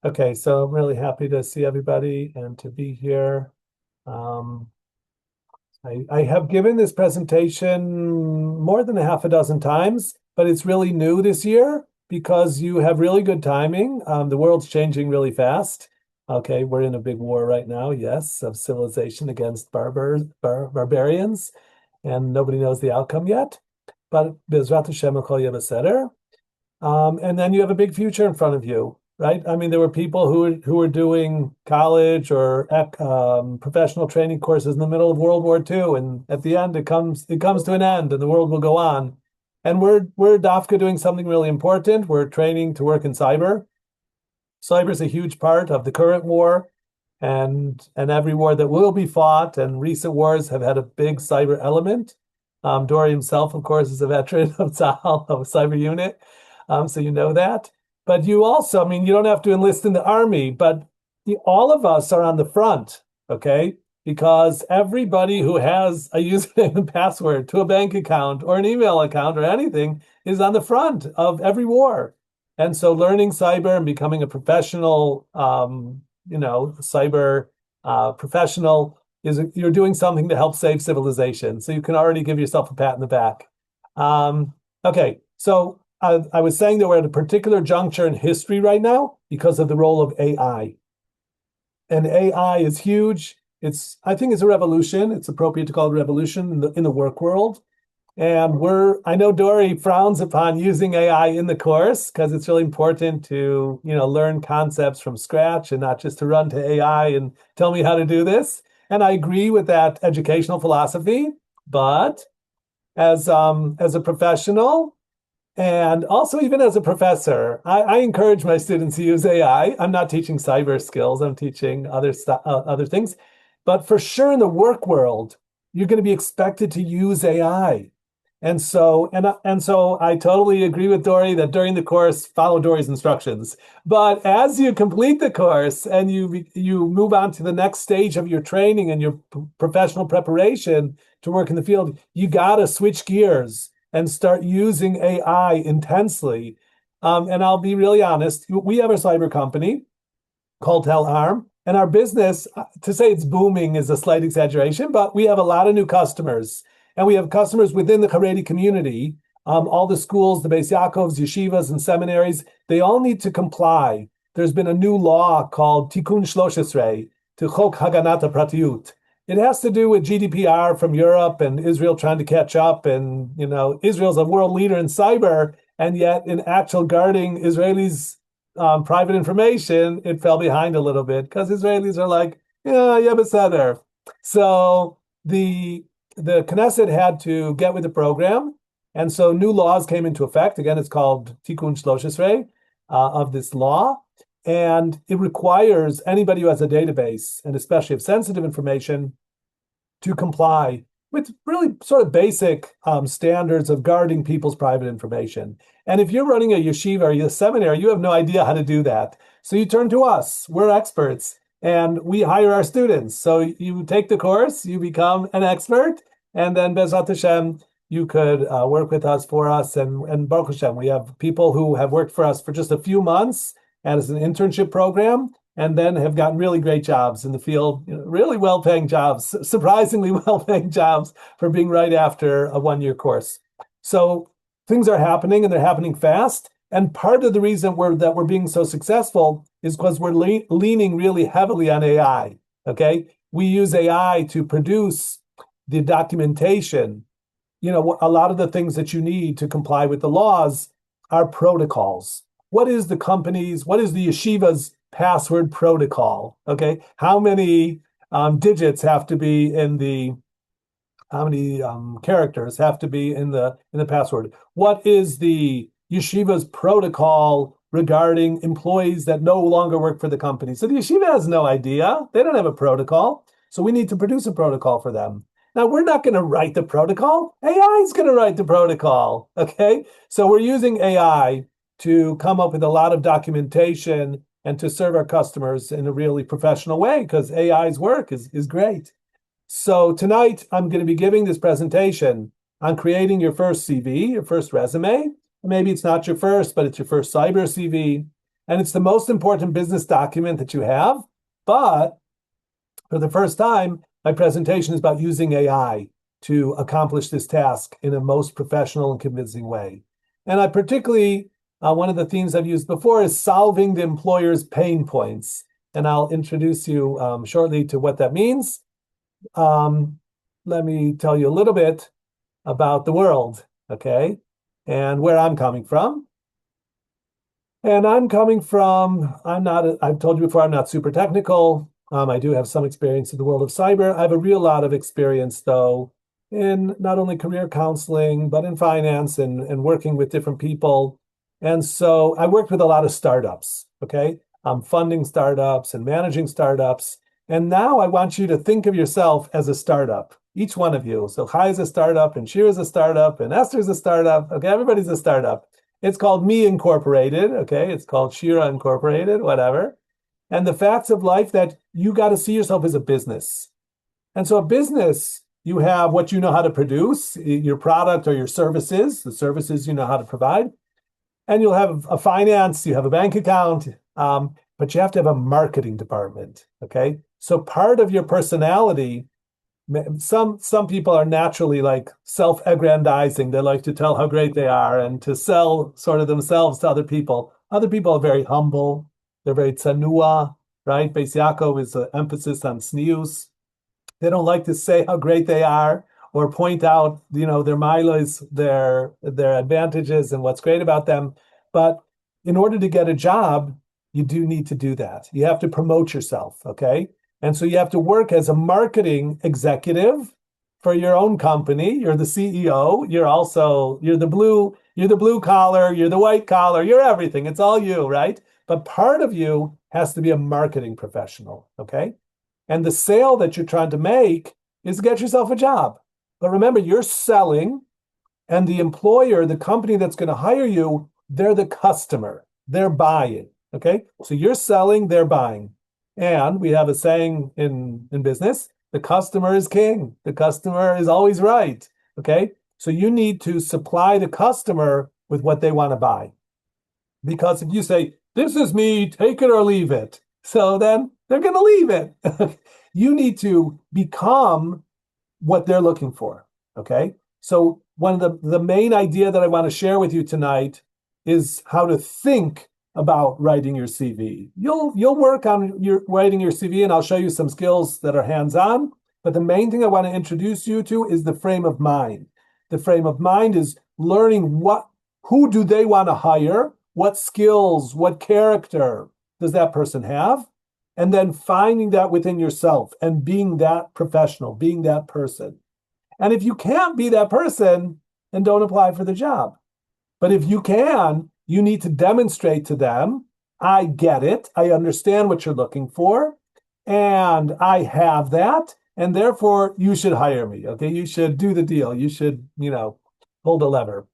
Okay, so I'm really happy to see everybody and to be here. Um, I have given this presentation more than a half a dozen times, but it's really new this year because you have really good timing. The world's changing really fast. Okay, we're in a big war right now, yes, of civilization against barbarians, and nobody knows the outcome yet. But Bezrat Hashem, Kol Yeh Beseder. And then you have a big future in front of you, right? I mean, there were people who were doing college or professional training courses in the middle of World War II, and at the end, it comes to an end, and the world will go on. And we're DAFCA doing something really important. We're training to work in cyber. Cyber is a huge part of the current war, and every war that will be fought. And recent wars have had a big cyber element. Dory himself, of course, is a veteran of Tzahal, of a cyber unit. So you know that. But you also, I mean, you don't have to enlist in the army, but all of us are on the front, okay? Because everybody who has a username and password to a bank account or an email account or anything is on the front of every war. And so learning cyber and becoming a professional, cyber professional is you're doing something to help save civilization. So you can already give yourself a pat in the back. Okay, so I was saying that we're at a particular juncture in history right now because of the role of AI. And AI is huge. I think it's a revolution. It's appropriate to call it a revolution in the work world. And I know Dory frowns upon using AI in the course because it's really important to, learn concepts from scratch and not just to run to AI and tell me how to do this. And I agree with that educational philosophy, but as a professional, and also, even as a professor, I encourage my students to use AI. I'm not teaching cyber skills, I'm teaching other things. But for sure, in the work world, you're going to be expected to use AI. And so I totally agree with Dory that during the course, follow Dory's instructions. But as you complete the course and you move on to the next stage of your training and your professional preparation to work in the field, you got to switch gears and start using AI intensely. And I'll be really honest, we have a cyber company called Telarm, and our business, to say it's booming is a slight exaggeration, but we have a lot of new customers. And we have customers within the Haredi community, all the schools, the Beis Yaakovs, yeshivas, and seminaries, they all need to comply. There's been a new law called Tikkun 13 to Chok Haganat HaPratiyut. It has to do with GDPR from Europe and Israel trying to catch up. And, Israel's a world leader in cyber, and yet in actual guarding Israelis' private information, it fell behind a little bit because Israelis are like, yeah, beseder. So the Knesset had to get with the program, and so new laws came into effect. Again, it's called Tikkun 13 of this law, and it requires anybody who has a database, and especially of sensitive information, to comply with really sort of basic standards of guarding people's private information. And if you're running a yeshiva or a seminary, you have no idea how to do that. So you turn to us. We're experts and we hire our students. So you take the course, you become an expert, and then Bezrat Hashem, you could work with us for us. And Baruch Hashem, we have people who have worked for us for just a few months as an internship program, and then have gotten really great jobs in the field, really well-paying jobs, surprisingly well-paying jobs for being right after a one-year course. So things are happening, and they're happening fast. And part of the reason we're being so successful is because we're leaning really heavily on AI. Okay, we use AI to produce the documentation. A lot of the things that you need to comply with the laws are protocols. What is the yeshiva's password protocol? Okay, how many digits have to be how many characters have to be in the password? What is the yeshiva's protocol regarding employees that no longer work for the company? So the yeshiva has no idea. They don't have a protocol. So we need to produce a protocol for them. Now, we're not going to write the protocol. AI is going to write the protocol. Okay. So we're using AI to come up with a lot of documentation and to serve our customers in a really professional way because AI's work is great. So tonight, I'm going to be giving this presentation on creating your first CV, your first resume. Maybe it's not your first, but it's your first cyber CV. and it's the most important business document that you have. But for the first time, my presentation is about using AI to accomplish this task in a most professional and convincing way. And I particularly, one of the themes I've used before is solving the employer's pain points. And I'll introduce you shortly to what that means. Let me tell you a little bit about the world, okay, and where I'm coming from. And I'm coming from, I've told you before, I'm not super technical. I do have some experience in the world of cyber. I have a real lot of experience, though, in not only career counseling, but in finance and working with different people. And so I worked with a lot of startups, okay? I'm funding startups and managing startups. And now I want you to think of yourself as a startup, each one of you. So Chai is a startup, and Shira's a startup, and Esther's a startup. Okay, everybody's a startup. It's called Me Incorporated, okay? It's called Shira Incorporated, whatever. And the facts of life that you got to see yourself as a business. And so a business, you have what you know how to produce, your product or your services, the services you know how to provide. And you'll have a finance, you have a bank account, but you have to have a marketing department, okay? So part of your personality, some people are naturally like self-aggrandizing. They like to tell how great they are and to sell sort of themselves to other people. Other people are very humble. They're very tsanua, right? Beis Yaakov is an emphasis on tznius. They don't like to say how great they are or point out, their milos, their advantages and what's great about them. But in order to get a job, you do need to do that. You have to promote yourself, okay? And so you have to work as a marketing executive for your own company. You're the CEO. You're the blue collar, you're the white collar, you're everything. It's all you, right? But part of you has to be a marketing professional, okay? And the sale that you're trying to make is get yourself a job. But remember, you're selling, and the employer, the company that's going to hire you, they're the customer. They're buying, okay? So you're selling, they're buying. And we have a saying in business, the customer is king. The customer is always right, okay? So you need to supply the customer with what they want to buy. Because if you say, this is me, take it or leave it, so then they're going to leave it. You need to become what they're looking for, okay? So one of the main idea that I want to share with you tonight is how to think about writing your CV. You'll work on your writing your CV, and I'll show you some skills that are hands-on. But the main thing I want to introduce you to is the frame of mind. The frame of mind is learning who do they want to hire, what skills, what character does that person have, and then finding that within yourself and being that professional, being that person. And if you can't be that person, then don't apply for the job. But if you can, you need to demonstrate to them, I get it, I understand what you're looking for, and I have that, and therefore you should hire me, okay? You should do the deal. You should, pull the lever.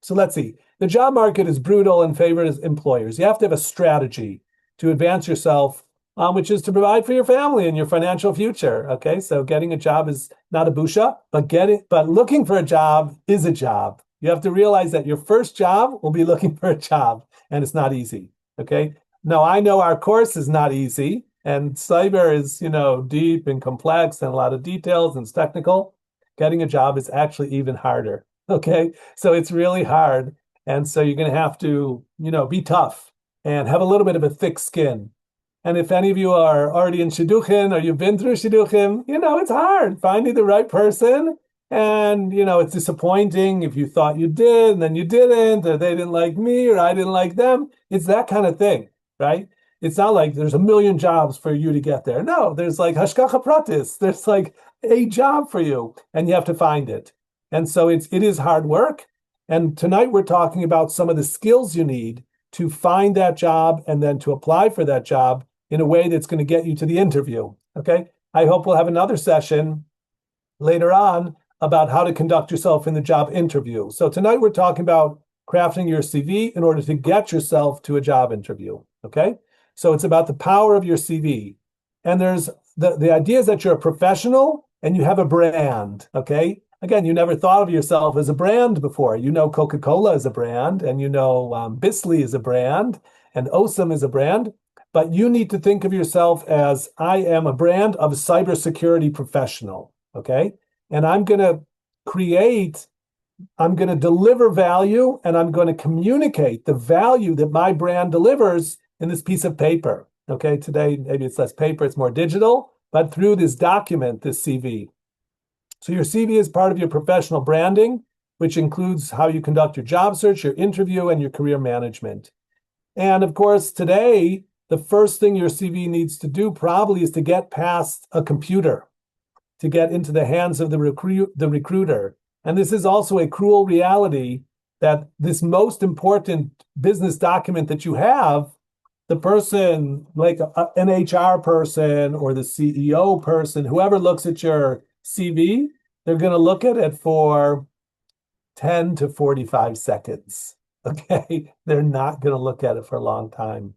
So let's see. The job market is brutal in favor of employers. You have to have a strategy to advance yourself, which is to provide for your family and your financial future, okay? So getting a job is not a busha, but looking for a job is a job. You have to realize that your first job will be looking for a job, and it's not easy, okay? Now, I know our course is not easy, and cyber is, deep and complex and a lot of details and it's technical. Getting a job is actually even harder, okay? So it's really hard, and so you're going to have to, be tough and have a little bit of a thick skin. And if any of you are already in shidduchim or you've been through shidduchim, it's hard finding the right person. And, it's disappointing if you thought you did and then you didn't, or they didn't like me or I didn't like them. It's that kind of thing, right? It's not like there's a million jobs for you to get there. No, there's like hashgacha pratis. There's like a job for you and you have to find it. And so it is hard work. And tonight we're talking about some of the skills you need to find that job and then to apply for that job in a way that's going to get you to the interview, okay? I hope we'll have another session later on about how to conduct yourself in the job interview. So tonight we're talking about crafting your CV in order to get yourself to a job interview, okay? So it's about the power of your CV. And there's the idea is that you're a professional and you have a brand, okay? again, you never thought of yourself as a brand before. You know Coca-Cola is a brand, and you know Bisley is a brand, and Osem is a brand. But you need to think of yourself as I am a brand of a cybersecurity professional. Okay. And create, I'm going to deliver value, and I'm going to communicate the value that my brand delivers in this piece of paper. Okay. Today, maybe it's less paper, it's more digital, but through this document, this CV. So your CV is part of your professional branding, which includes how you conduct your job search, your interview, and your career management. And of course, today, the first thing your CV needs to do probably is to get past a computer, to get into the hands of the recruiter. And this is also a cruel reality that this most important business document that you have, the person, like an HR person or the CEO person, whoever looks at your CV, they're going to look at it for 10 to 45 seconds. Okay. They're not going to look at it for a long time.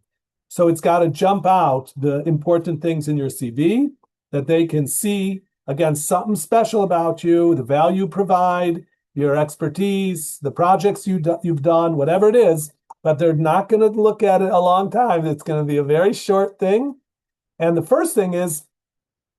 So it's got to jump out the important things in your CV that they can see, again, something special about you, the value you provide, your expertise, the projects you've done, whatever it is, but they're not going to look at it a long time. It's going to be a very short thing. And the first thing is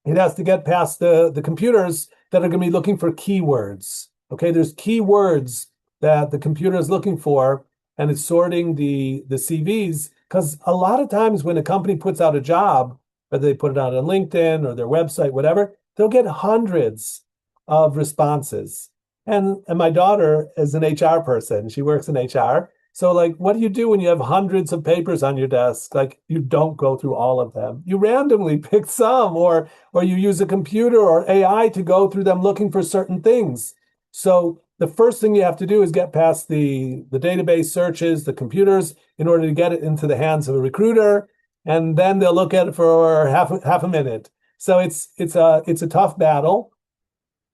it has to get past the computers that are going to be looking for keywords. Okay, there's keywords that the computer is looking for, and it's sorting the CVs, because a lot of times when a company puts out a job, whether they put it out on LinkedIn or their website, whatever, they'll get hundreds of responses. And my daughter is an HR person. She works in HR. So like, what do you do when you have hundreds of papers on your desk? Like, you don't go through all of them. You randomly pick some, or you use a computer or AI to go through them looking for certain things. So the first thing you have to do is get past the database searches, the computers, in order to get it into the hands of a recruiter, and then they'll look at it for half a minute. So it's a tough battle,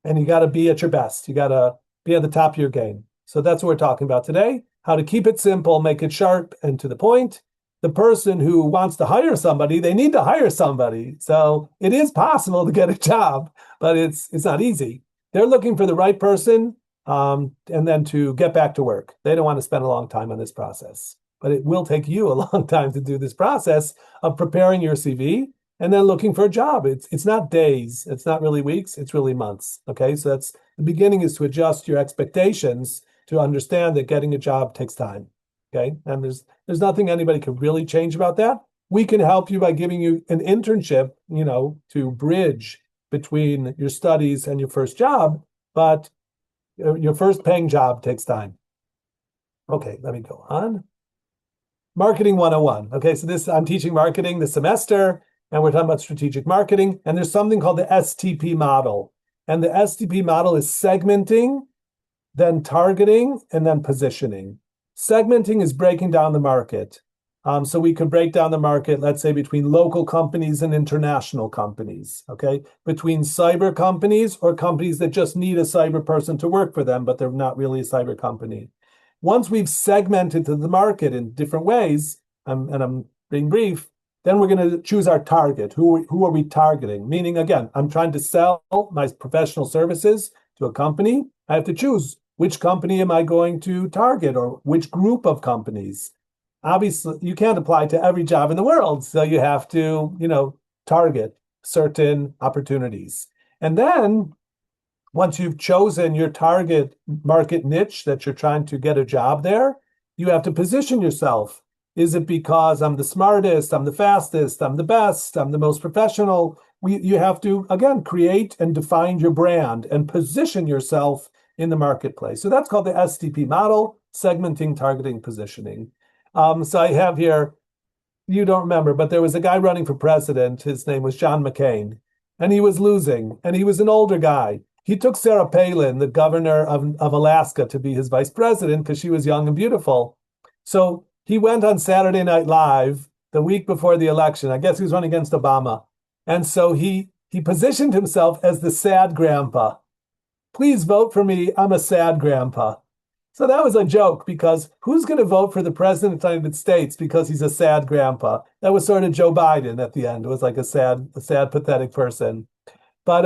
and you got to be at your best. You got to be at the top of your game. So that's what we're talking about today: how to keep it simple, make it sharp and to the point. The person who wants to hire somebody, they need to hire somebody. So it is possible to get a job, but it's not easy. They're looking for the right person, and then to get back to work. They don't want to spend a long time on this process, but it will take you a long time to do this process of preparing your CV and then looking for a job. It's not days, it's not really weeks, it's really months. Okay, so that's the beginning, is to adjust your expectations to understand that getting a job takes time. Okay, and there's nothing anybody can really change about that. We can help you by giving you an internship, to bridge between your studies and your first job, but your first paying job takes time. Okay, let me go on. Marketing 101. Okay, so I'm teaching marketing this semester, and we're talking about strategic marketing, and there's something called the STP model. And the STP model is segmenting, then targeting, and then positioning. Segmenting is breaking down the market. So we could break down the market, let's say, between local companies and international companies, okay? Between cyber companies or companies that just need a cyber person to work for them, but they're not really a cyber company. Once we've segmented the market in different ways, and I'm being brief, then we're going to choose our target. Who are we targeting? Meaning, again, I'm trying to sell my professional services to a company. I have to choose which company am I going to target, or which group of companies. Obviously, you can't apply to every job in the world, so you have to, target certain opportunities. And then once you've chosen your target market niche that you're trying to get a job there, you have to position yourself. Is it because I'm the smartest, I'm the fastest, I'm the best, I'm the most professional? You have to, again, create and define your brand and position yourself in the marketplace. So that's called the STP model: segmenting, targeting, positioning. So I have here, you don't remember, but there was a guy running for president. His name was John McCain, and he was losing, and he was an older guy. He took Sarah Palin, the governor of Alaska, to be his vice president because she was young and beautiful. So he went on Saturday Night Live the week before the election. I guess he was running against Obama. And so he positioned himself as the sad grandpa. Please vote for me. I'm a sad grandpa. So that was a joke, because who's going to vote for the president of the United States because he's a sad grandpa? That was sort of Joe Biden at the end. It was like a sad, pathetic person. But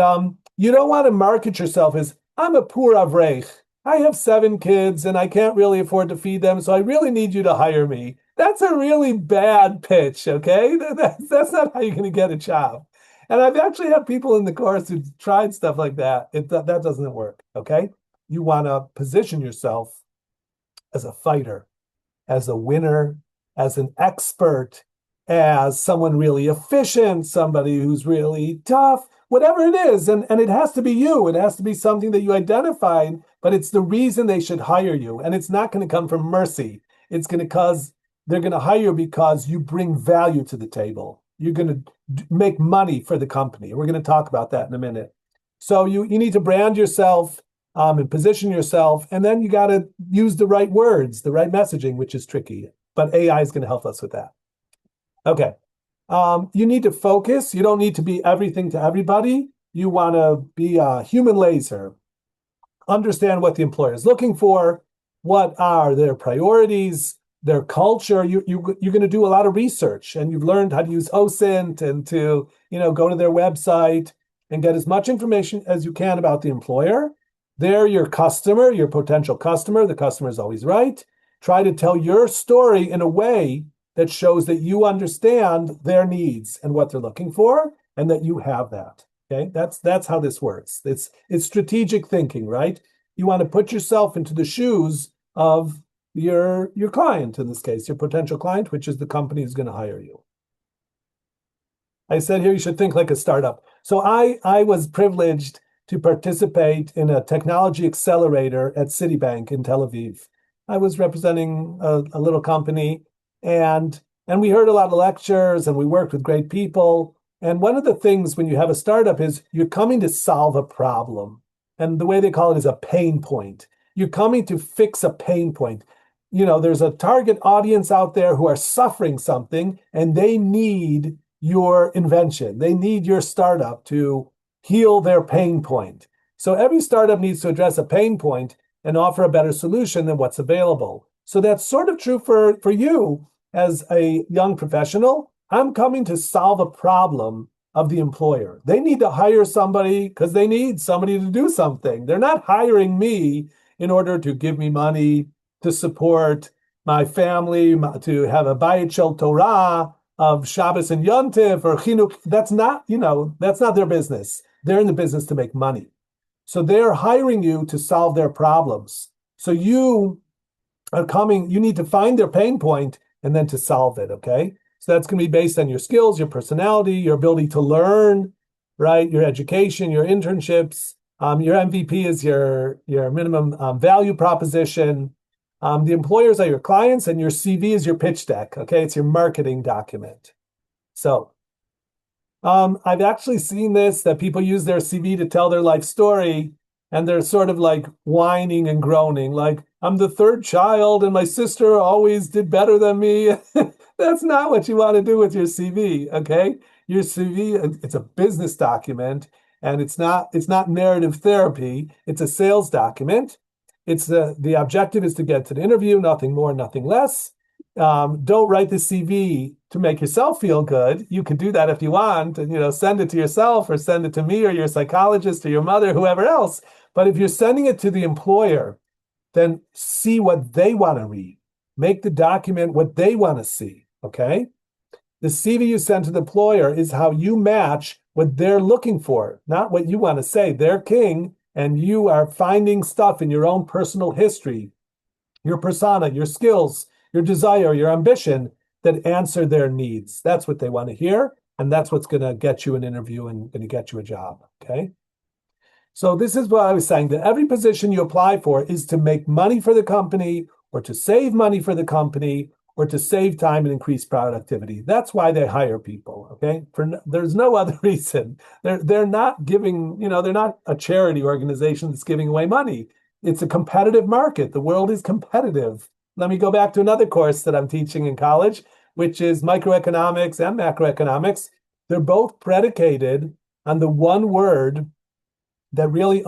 you don't want to market yourself as I'm a poor avrech. I have 7 kids and I can't really afford to feed them, so I really need you to hire me. That's a really bad pitch, okay? That's not how you're going to get a job. And I've actually had people in the course who tried stuff like that. That doesn't work, okay? You want to position yourself as a fighter, as a winner, as an expert, as someone really efficient, somebody who's really tough, whatever it is. And it has to be you. It has to be something that you identified, but it's the reason they should hire you. And it's not going to come from mercy. It's going to cause they're going to hire you because you bring value to the table. You're going to make money for the company. We're going to talk about that in a minute. So you need to brand yourself and position yourself. And then you got to use the right words, the right messaging, which is tricky. But AI is going to help us with that. Okay. You need to focus. You don't need to be everything to everybody. You want to be a human laser, understand what the employer is looking for, what are their priorities, their culture. You're going to do a lot of research, and you've learned how to use OSINT and to go to their website and get as much information as you can about the employer. They're your customer, your potential customer. The customer is always right. Try to tell your story in a way that shows that you understand their needs and what they're looking for, and that you have that. Okay, that's how this works. It's strategic thinking, right? You want to put yourself into the shoes of your client, in this case, your potential client, which is the company who's going to hire you. I said here you should think like a startup. So I was privileged to participate in a technology accelerator at Citibank in Tel Aviv. I was representing a little company, and we heard a lot of lectures, and we worked with great people. And one of the things when you have a startup is you're coming to solve a problem. And the way they call it is a pain point. You're coming to fix a pain point. There's a target audience out there who are suffering something, and they need your invention. They need your startup to heal their pain point. So every startup needs to address a pain point and offer a better solution than what's available. So that's sort of true for you as a young professional. I'm coming to solve a problem of the employer. They need to hire somebody because they need somebody to do something. They're not hiring me in order to give me money to support my family, to have a Bayit Shel Torah of Shabbos and Yontif or Chinuch. That's not their business. They're in the business to make money. So they're hiring you to solve their problems. So you need to find their pain point and then to solve it, okay? So that's going to be based on your skills, your personality, your ability to learn, right? Your education, your internships. Your MVP is your minimum value proposition. The employers are your clients, and your CV is your pitch deck, okay? It's your marketing document. So I've actually seen this, that people use their CV to tell their life story, and they're sort of like whining and groaning, like, I'm the third child and my sister always did better than me. That's not what you want to do with your CV, okay? Your CV, it's a business document, and it's not narrative therapy. It's a sales document. It's the objective is to get to the interview, nothing more, nothing less. Don't write the CV to make yourself feel good. You can do that if you want, and send it to yourself or send it to me or your psychologist or your mother, whoever else. But if you're sending it to the employer, then see what they want to read. Make the document what they want to see, okay? The CV you send to the employer is how you match what they're looking for, not what you want to say. They're king, and you are finding stuff in your own personal history, your persona, your skills, your desire, your ambition that answer their needs. That's what they want to hear, and that's what's going to get you an interview and going to get you a job, okay? So this is what I was saying, that every position you apply for is to make money for the company or to save money for the company or to save time and increase productivity. That's why they hire people, okay? There's no other reason. They're not giving, they're not a charity organization that's giving away money. It's a competitive market. The world is competitive. Let me go back to another course that I'm teaching in college, which is microeconomics and macroeconomics. They're both predicated on the one word that really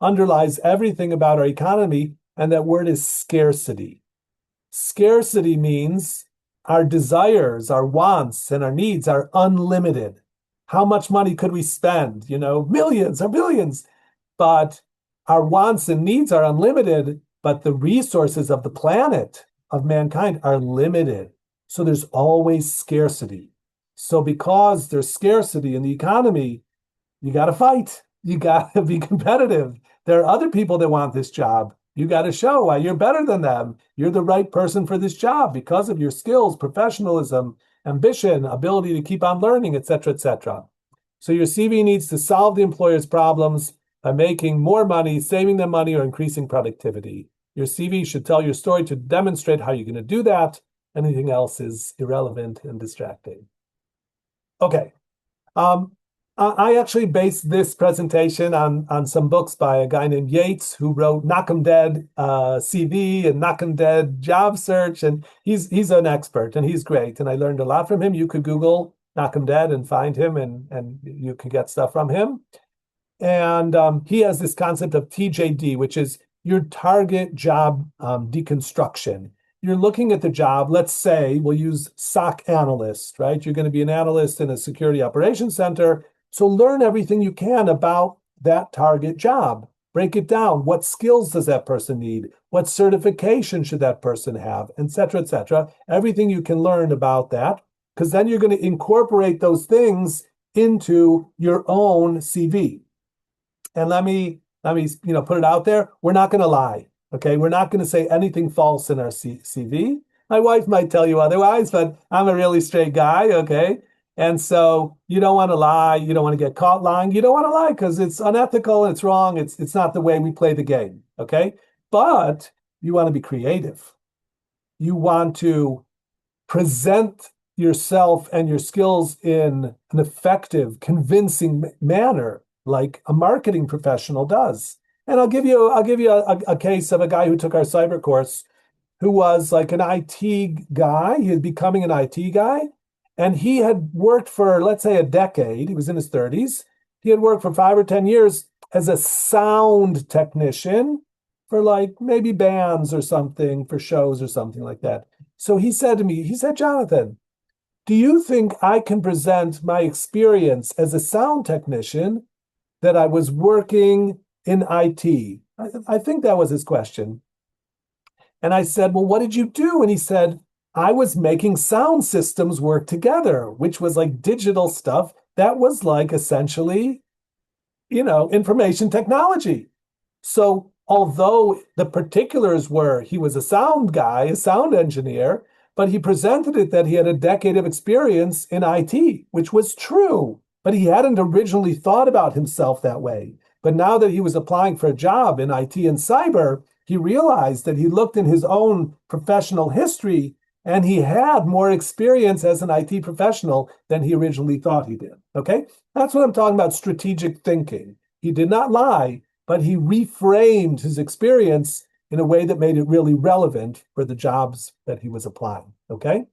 underlies everything about our economy, and that word is scarcity. Scarcity means our desires, our wants, and our needs are unlimited. How much money could we spend? Millions or billions. But our wants and needs are unlimited, but the resources of the planet, of mankind, are limited. So there's always scarcity. So because there's scarcity in the economy, you got to fight. You got to be competitive. There are other people that want this job. You got to show why you're better than them. You're the right person for this job because of your skills, professionalism, ambition, ability to keep on learning, et cetera, et cetera. So your CV needs to solve the employer's problems by making more money, saving them money, or increasing productivity. Your CV should tell your story to demonstrate how you're going to do that. Anything else is irrelevant and distracting. Okay. Um, I actually based this presentation on some books by a guy named Yates who wrote Knock 'em Dead CV and Knock 'em Dead Job Search, and he's an expert and he's great. And I learned a lot from him. You could Google Knock 'em Dead and find him, and you can get stuff from him. And he has this concept of TJD, which is your target job deconstruction. You're looking at the job, let's say we'll use SOC analyst, right? You're going to be an analyst in a security operations center. So learn everything you can about that target job. Break it down. What skills does that person need? What certification should that person have? Et cetera, et cetera. Everything you can learn about that, because then you're going to incorporate those things into your own CV. And let me put it out there. We're not going to lie. Okay, we're not going to say anything false in our CV. My wife might tell you otherwise, but I'm a really straight guy. Okay, and so you don't want to lie. You don't want to get caught lying. You don't want to lie because it's unethical. It's wrong. It's not the way we play the game. Okay, but you want to be creative. You want to present yourself and your skills in an effective, convincing manner, like a marketing professional does. And I'll give you a case of a guy who took our cyber course who was like an IT guy. He was becoming an IT guy. And he had worked for, let's say, a decade. He was in his 30s. He had worked for 5 or 10 years as a sound technician for like maybe bands or something, for shows or something like that. So he said to me, he said, Jonathan, do you think I can present my experience as a sound technician that I was working in IT? I think that was his question. And I said, well, what did you do? And he said, I was making sound systems work together, which was like digital stuff. That was like essentially, information technology. So although the particulars were he was a sound guy, a sound engineer, but he presented it that he had a decade of experience in IT, which was true. But he hadn't originally thought about himself that way. But now that he was applying for a job in IT and cyber, he realized that he looked in his own professional history and he had more experience as an IT professional than he originally thought he did. Okay? That's what I'm talking about, strategic thinking. He did not lie, but he reframed his experience in a way that made it really relevant for the jobs that he was applying. Okay?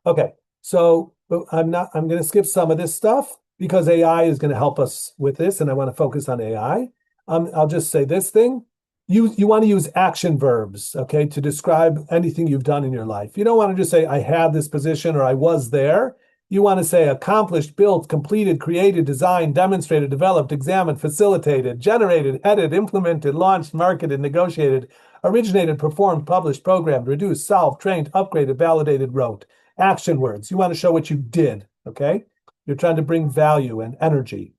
Okay. So I'm going to skip some of this stuff because AI is going to help us with this, and I want to focus on AI. I'll just say this thing. You want to use action verbs, okay, to describe anything you've done in your life. You don't want to just say, I had this position or I was there. You want to say accomplished, built, completed, created, designed, demonstrated, developed, examined, facilitated, generated, headed, implemented, launched, marketed, negotiated, originated, performed, published, programmed, reduced, solved, trained, upgraded, validated, wrote. Action words. You want to show what you did, okay? You're trying to bring value and energy.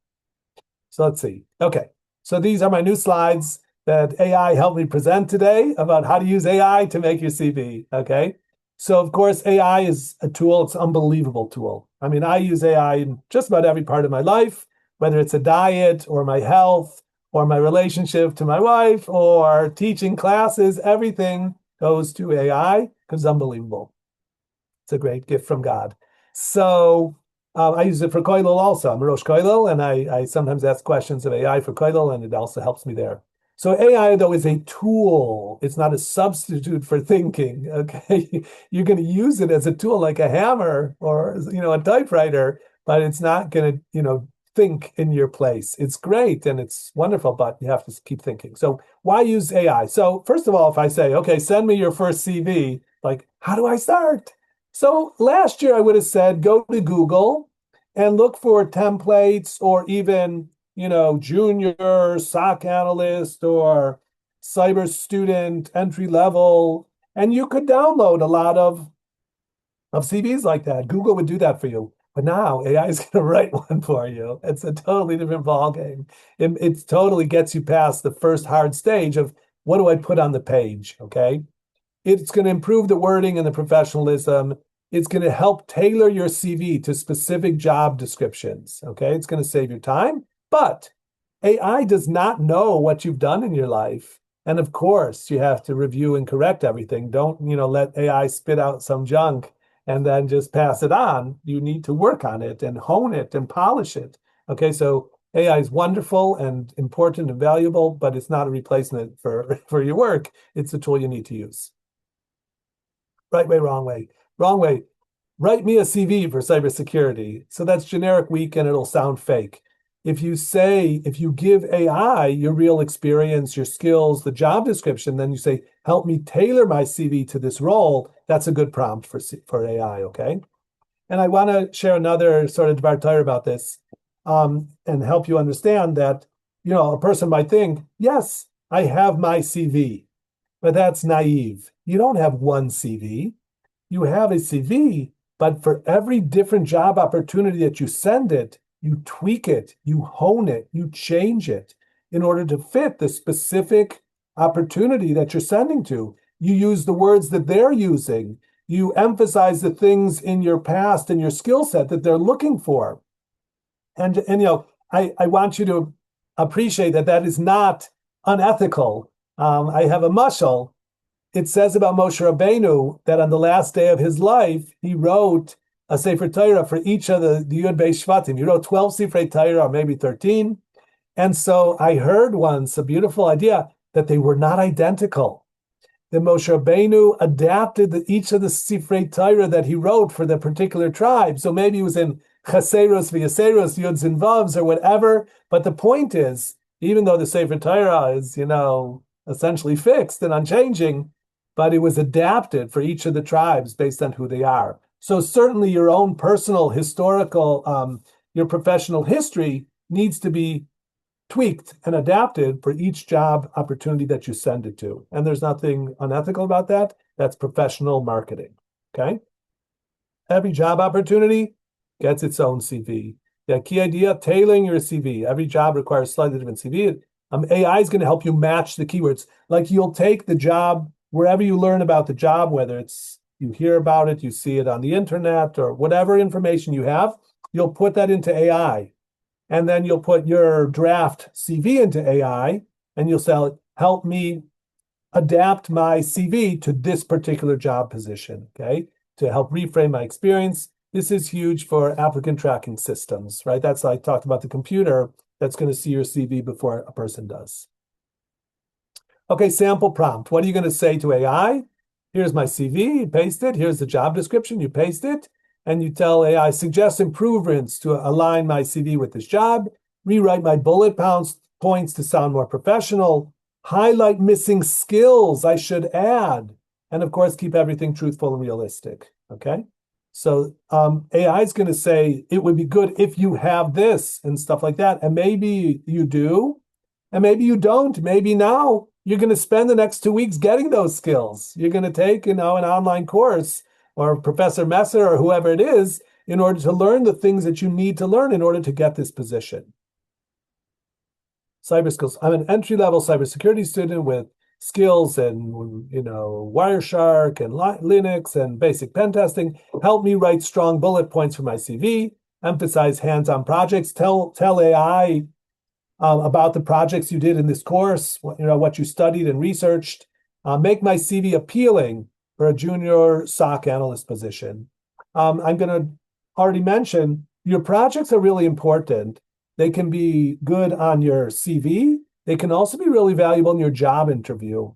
So let's see. Okay, so these are my new slides that AI helped me present today about how to use AI to make your CV, okay? So of course, AI is a tool. It's an unbelievable tool. I mean, I use AI in just about every part of my life, whether it's a diet or my health or my relationship to my wife or teaching classes, everything goes to AI because it's unbelievable. It's a great gift from God. So I use it for Koilel also. I'm a Rosh Koilel, and I sometimes ask questions of AI for Koilel, and it also helps me there. So AI, though, is a tool. It's not a substitute for thinking, okay? You're going to use it as a tool like a hammer or, a typewriter, but it's not going to, think in your place. It's great and it's wonderful, but you have to keep thinking. So why use AI? So first of all, if I say, okay, send me your first CV, like, how do I start? So last year I would have said, go to Google and look for templates or even junior SOC analyst or cyber student entry level, and you could download a lot of CVs like that. Google would do that for you. But now AI is going to write one for you. It's a totally different ballgame. It totally gets you past the first hard stage of what do I put on the page? Okay. It's going to improve the wording and the professionalism. It's going to help tailor your CV to specific job descriptions. Okay. It's going to save you time, but AI does not know what you've done in your life. And of course, you have to review and correct everything. Don't, let AI spit out some junk and then just pass it on. You need to work on it and hone it and polish it. Okay, so AI is wonderful and important and valuable, but it's not a replacement for your work. It's a tool you need to use. Right way, wrong way. Wrong way. Write me a CV for cybersecurity. So that's generic, weak, and it'll sound fake. If you give AI your real experience, your skills, the job description, then you say, help me tailor my CV to this role, that's a good prompt for AI, okay? And I want to share another sort of dvar about this and help you understand that, a person might think, yes, I have my CV, but that's naive. You don't have one CV. You have a CV, but for every different job opportunity that you send it, you tweak it, you hone it, you change it in order to fit the specific opportunity that you're sending to. You use the words that they're using. You emphasize the things in your past and your skill set that they're looking for. And I want you to appreciate that is not unethical. I have a mashal. It says about Moshe Rabbeinu that on the last day of his life, he wrote a Sefer Torah for each of the Yud Beis Shvatim. He wrote 12 Sefer Torah, or maybe 13. And so I heard once a beautiful idea that they were not identical. That Moshe Rabbeinu adapted each of the Sefer Torah that he wrote for the particular tribe. So maybe it was in Chaseros, V'Yaseros, Yuds and Vavs, or whatever. But the point is, even though the Sefer Torah is, essentially fixed and unchanging, but it was adapted for each of the tribes based on who they are. So certainly your own personal historical, your professional history needs to be tweaked and adapted for each job opportunity that you send it to. And there's nothing unethical about that. That's professional marketing, okay? Every job opportunity gets its own CV. The key idea, tailoring your CV. Every job requires slightly different CV. AI is going to help you match the keywords. Like you'll take the job wherever you learn about the job, whether it's you hear about it, you see it on the internet, or whatever information you have, you'll put that into AI. And then you'll put your draft CV into AI, and you'll say, help me adapt my CV to this particular job position, okay? To help reframe my experience. This is huge for applicant tracking systems, right? That's I talked about the computer that's going to see your CV before a person does. Okay, sample prompt. What are you going to say to AI? Here's my CV, you paste it. Here's the job description, you paste it. And you tell AI, suggest improvements to align my CV with this job, rewrite my bullet points to sound more professional, highlight missing skills I should add, and of course, keep everything truthful and realistic, okay? So AI is going to say, it would be good if you have this and stuff like that. And maybe you do, and maybe you don't. Maybe now you're going to spend the next 2 weeks getting those skills. You're going to take, an online course or Professor Messer or whoever it is in order to learn the things that you need to learn in order to get this position. Cyber skills. I'm an entry-level cybersecurity student with skills and Wireshark and Linux and basic pen testing. Help me write strong bullet points for my CV. Emphasize hands-on projects. Tell AI about the projects you did in this course. What you studied and researched. Make my CV appealing for a junior SOC analyst position. I'm going to already mention your projects are really important. They can be good on your CV. They can also be really valuable in your job interview.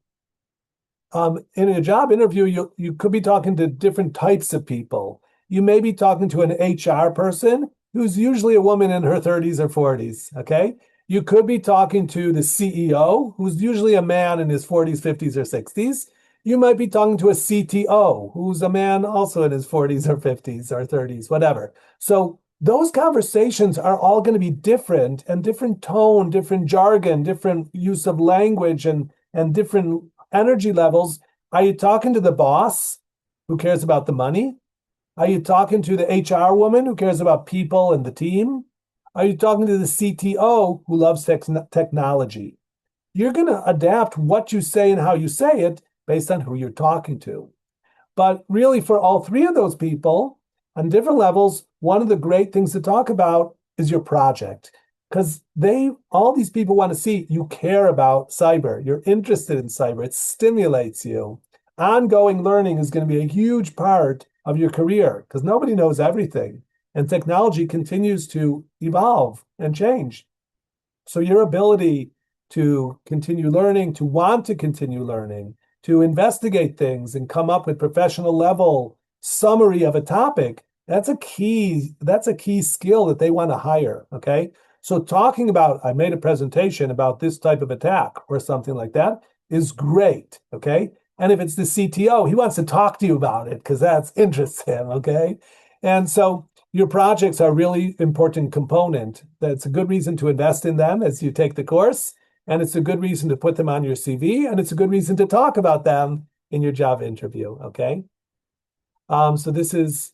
In a job interview, you could be talking to different types of people. You may be talking to an HR person who's usually a woman in her 30s or 40s, okay? You could be talking to the CEO, who's usually a man in his 40s, 50s, or 60s. You might be talking to a CTO, who's a man also in his 40s or 50s or 30s, whatever. So those conversations are all going to be different and different tone, different jargon, different use of language and different energy levels. Are you talking to the boss who cares about the money? Are you talking to the HR woman who cares about people and the team? Are you talking to the CTO who loves technology? You're going to adapt what you say and how you say it based on who you're talking to. But really, for all three of those people on different levels, one of the great things to talk about is your project. Because all these people want to see you care about cyber. You're interested in cyber. It stimulates you. Ongoing learning is going to be a huge part of your career because nobody knows everything. And technology continues to evolve and change. So your ability to continue learning, to want to continue learning, to investigate things and come up with professional level summary of a topic, that's a key skill that they want to hire. Okay. So talking about, I made a presentation about this type of attack or something like that is great. Okay. And if it's the CTO, he wants to talk to you about it because that's interests him. Okay. And so your projects are a really important component. That's a good reason to invest in them as you take the course. And it's a good reason to put them on your CV. And it's a good reason to talk about them in your job interview. Okay. So this is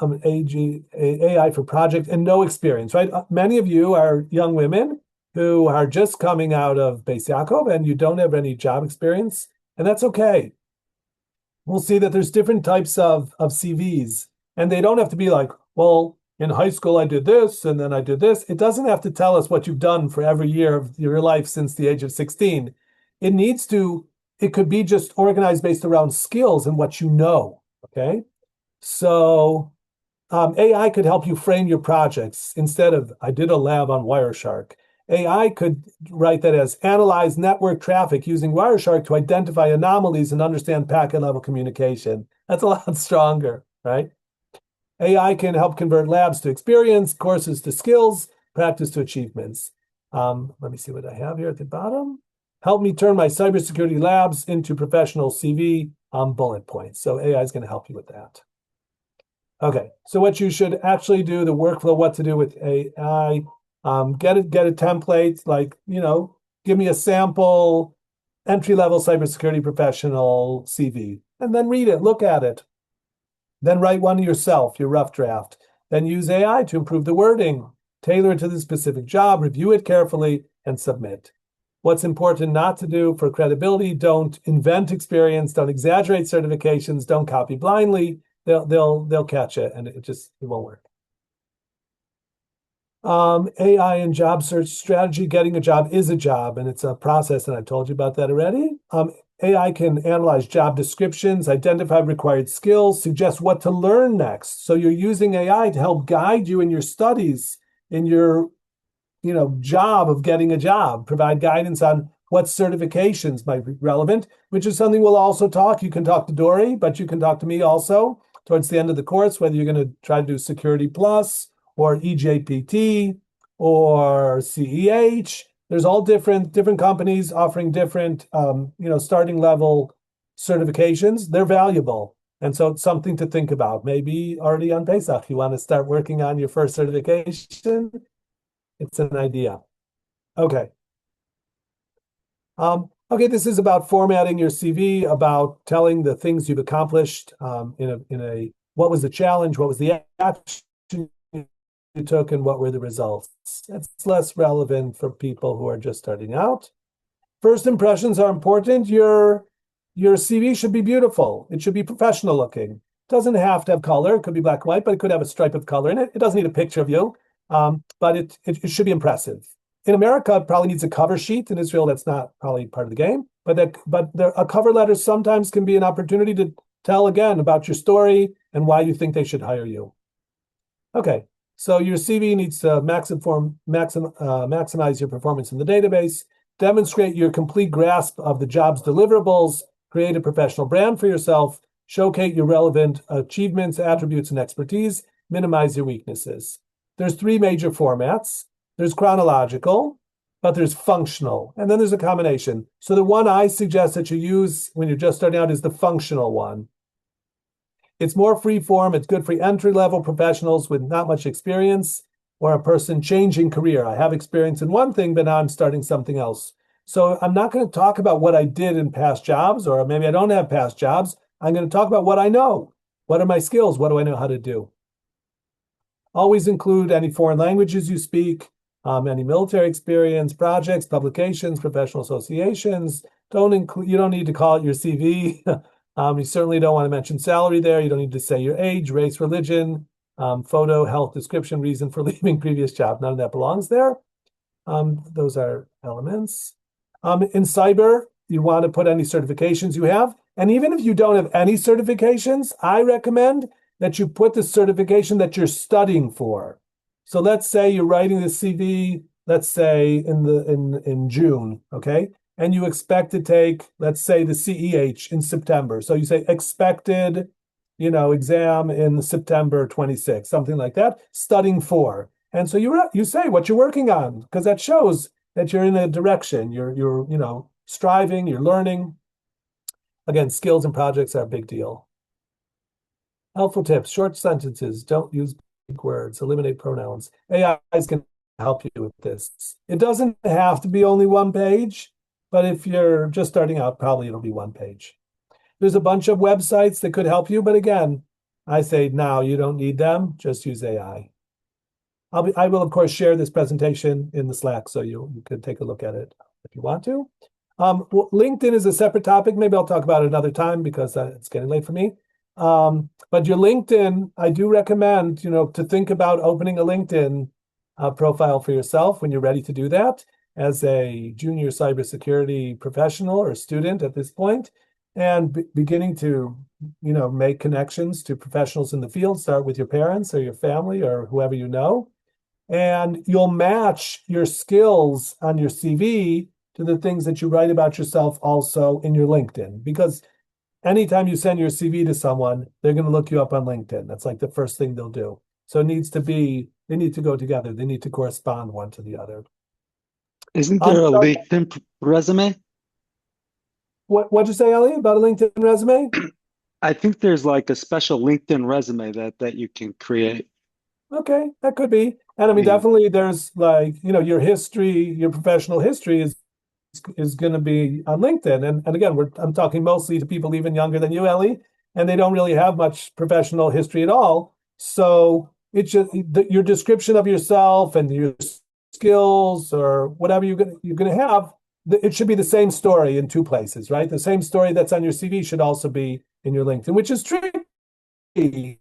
AI for project and no experience, right? Many of you are young women who are just coming out of Beis Yaakov and you don't have any job experience, and that's okay. We'll see that there's different types of CVs, and they don't have to be like, well, in high school I did this and then I did this. It doesn't have to tell us what you've done for every year of your life since the age of 16. It could be just organized based around skills and what you know, okay? So AI could help you frame your projects instead of, I did a lab on Wireshark. AI could write that as analyze network traffic using Wireshark to identify anomalies and understand packet level communication. That's a lot stronger, right? AI can help convert labs to experience, courses to skills, practice to achievements. Let me see what I have here at the bottom. Help me turn my cybersecurity labs into professional CV bullet points. So AI is going to help you with that. Okay, so what you should actually do, the workflow, what to do with AI, get a template, like, give me a sample entry-level cybersecurity professional CV, and then read it, look at it. Then write one yourself, your rough draft. Then use AI to improve the wording, tailor it to the specific job, review it carefully, and submit. What's important not to do for credibility, don't invent experience, don't exaggerate certifications, don't copy blindly. They'll catch it and it won't work. AI and job search strategy. Getting a job is a job and it's a process, and I told you about that already. AI can analyze job descriptions, identify required skills, suggest what to learn next. So you're using AI to help guide you in your studies, in your job of getting a job, provide guidance on what certifications might be relevant, which is something we'll also talk. You can talk to Dory, but you can talk to me also towards the end of the course, whether you're going to try to do Security Plus or EJPT or CEH. There's all different companies offering different, starting level certifications. They're valuable. And so it's something to think about. Maybe already on Pesach, you want to start working on your first certification. It's an idea. Okay. Okay, this is about formatting your CV, about telling the things you've accomplished what was the challenge, what was the action you took, and what were the results. It's less relevant for people who are just starting out. First impressions are important. Your CV should be beautiful. It should be professional looking. It doesn't have to have color. It could be black and white, but it could have a stripe of color in it. It doesn't need a picture of you, but it should be impressive. In America, it probably needs a cover sheet. In Israel, that's not probably part of the game. But a cover letter sometimes can be an opportunity to tell again about your story and why you think they should hire you. Okay, so your CV needs to maximize your performance in the database, demonstrate your complete grasp of the job's deliverables, create a professional brand for yourself, showcase your relevant achievements, attributes, and expertise, minimize your weaknesses. There's three major formats. There's chronological, but there's functional, and then there's a combination. So the one I suggest that you use when you're just starting out is the functional one. It's more free form. It's good for entry-level professionals with not much experience or a person changing career. I have experience in one thing, but now I'm starting something else. So I'm not going to talk about what I did in past jobs, or maybe I don't have past jobs. I'm going to talk about what I know. What are my skills? What do I know how to do? Always include any foreign languages you speak, any military experience, projects, publications, professional associations. You don't need to call it your CV. You certainly don't want to mention salary there. You don't need to say your age, race, religion, photo, health, description, reason for leaving previous job. None of that belongs there. Those are elements. In cyber, you want to put any certifications you have. And even if you don't have any certifications, I recommend that you put the certification that you're studying for. So let's say you're writing the CV, let's say in June, okay? And you expect to take, let's say, the CEH in September. So you say expected, exam in September 26, something like that, studying for. And so you say what you're working on, because that shows that you're in a direction. You're striving, you're learning. Again, skills and projects are a big deal. Helpful tips, short sentences, don't use big words, eliminate pronouns. AIs can help you with this. It doesn't have to be only one page, but if you're just starting out, probably it'll be one page. There's a bunch of websites that could help you, but again, I say now you don't need them, just use AI. I will, of course, share this presentation in the Slack, so you could take a look at it if you want to. LinkedIn is a separate topic. Maybe I'll talk about it another time because it's getting late for me. But your LinkedIn, I do recommend, to think about opening a LinkedIn profile for yourself when you're ready to do that as a junior cybersecurity professional or student at this point, and beginning to, make connections to professionals in the field. Start with your parents or your family or whoever you know. And you'll match your skills on your CV to the things that you write about yourself also in your LinkedIn. Because anytime you send your CV to someone, they're going to look you up on LinkedIn. That's like the first thing they'll do. So they need to go together. They need to correspond one to the other. Isn't there a LinkedIn resume? What'd you say, Ellie, about a LinkedIn resume? I think there's like a special LinkedIn resume that you can create. Okay, that could be. And I mean, Yeah. definitely there's your history, your professional history is going to be on LinkedIn. And again, I'm talking mostly to people even younger than you, Ellie, and they don't really have much professional history at all. So it's just your description of yourself and your skills or whatever you're going to have. It should be the same story in two places, right? The same story that's on your CV should also be in your LinkedIn, which is tricky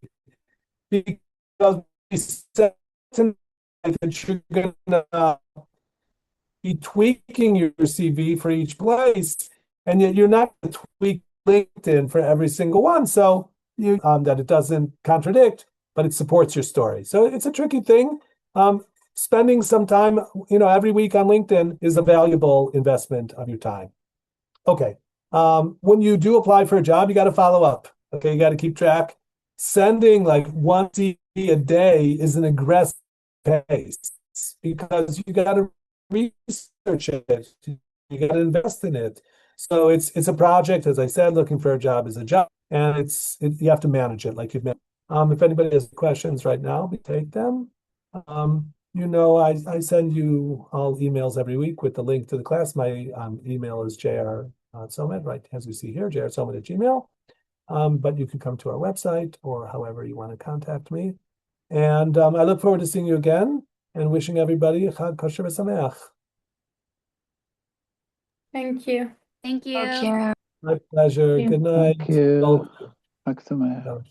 because that you're going to be tweaking your CV for each place, and yet you're not going to tweak LinkedIn for every single one. So that it doesn't contradict, but it supports your story. So it's a tricky thing. Spending some time, every week on LinkedIn is a valuable investment of your time. Okay. When you do apply for a job, you got to follow up. Okay, you got to keep track. Sending like one CV a day is an aggressive pace because you got to research it. You got to invest in it. So it's a project, as I said. Looking for a job is a job, and you have to manage it like you've managed. If anybody has questions right now, we take them. I send you all emails every week with the link to the class. My email is jr.somet, right, as you see here, jr.somet@gmail. But you can come to our website or however you want to contact me. And I look forward to seeing you again and wishing everybody Chag Kosher V'Sameach. Thank you. Thank you. Thank you. My pleasure. Thank you. Good night. Thank you. Thanks so much. Okay.